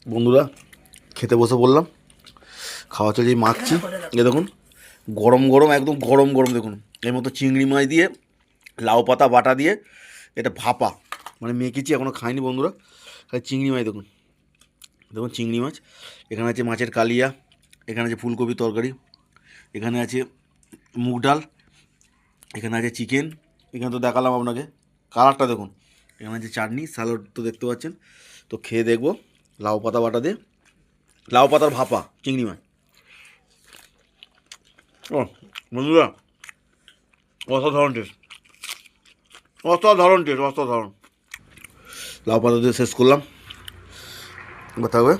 বন্ধুরা খেতে বসে বললাম, খাওয়া চলে মাখছি। এ দেখুন গরম গরম, একদম গরম গরম। দেখুন এর মতো চিংড়ি মাছ দিয়ে, লাউ পাতা বাটা দিয়ে এটা ভাপা, মানে মেখেছি, এখনও খাইনি বন্ধুরা। খালি চিংড়ি মাছ দেখুন, দেখুন চিংড়ি মাছ। এখানে আছে মাছের কালিয়া, এখানে আছে ফুলকপি তরকারি, এখানে আছে মুগ ডাল, এখানে আছে চিকেন, এখানে তো দেখালাম আপনাকে, কালারটা দেখুন। এখানে আছে চাটনি, স্যালাড তো দেখতে পাচ্ছেন। তো খেয়ে দেখবো লাউ পাতা বাটা দিয়ে, লাউ পাতার ভাপা চিংড়ি মাছ। ও বন্ধুরা, অসাধারণ টেস্ট, অসাধারণ টেস্ট, অসাধারণ। লাউ পাতা দিয়ে শেষ করলাম। এবার থাকবে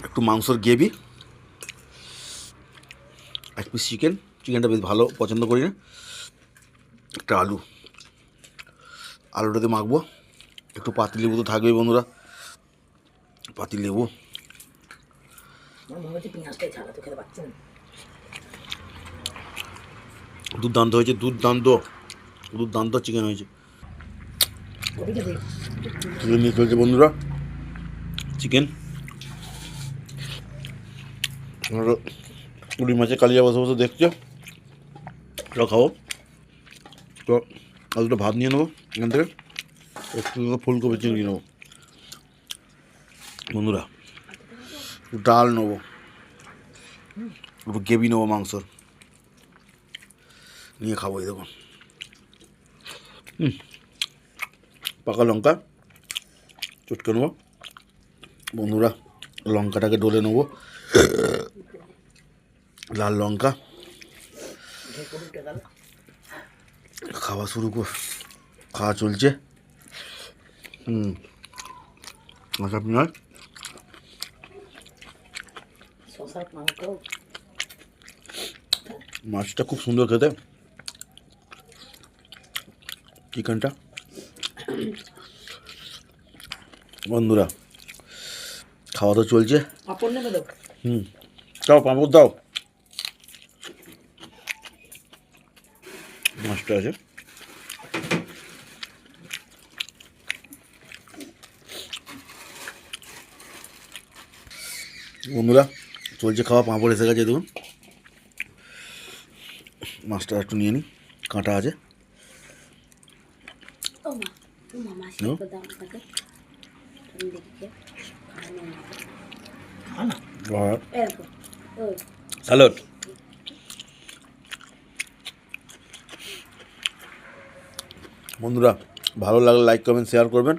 একটু মাংসর গ্রেভি, এক পিস চিকেন, চিকেনটা বেশ ভালো পছন্দ করি না, একটা আলু, আলুটাতে মাখবো। একটু পাতি লেবু তো থাকবেই বন্ধুরা, পাতি লেবু। দুর্দান্ত হয়েছে, দুর্দান্ত, দুর্দান্ত চিকেন হয়েছে। চিকেন নিয়ে চলছে বন্ধুরা, চিকেন রুই মাছের কালিয়া বসে বসে দেখছে, ওটা খাবো। তো আর দুটো ভাত নিয়ে নেবো এখান থেকে, একটু ফুলকপি চিংড়ি নেবো বন্ধুরা, ডাল নেবো, একটু গ্রেভি নেবো মাংসর, নিয়ে খাবো। এই দেখুন পাকা লঙ্কা চটকে নেবো বন্ধুরা, লঙ্কাটাকে ডলে নেবো, লাল লঙ্কা, খাওয়া শুরু কর, খাওয়া চলছে। আচ্ছা পেঁয়াজ, মাছটা খুব সুন্দর খেতে, চিকেনটা বন্ধুরা, খাওয়া তো চলছে। দাও পাঁপড় দাও, মাছটা আছে। বন্ধুরা চলছে খাওয়া, পাঁপড় এসে গেছে দেখুন। মাছটা একটু নিয়ে নিই, কাঁটা আছে। স্যালাড। বন্ধুরা ভালো লাগলে লাইক কমেন্ট শেয়ার করবেন।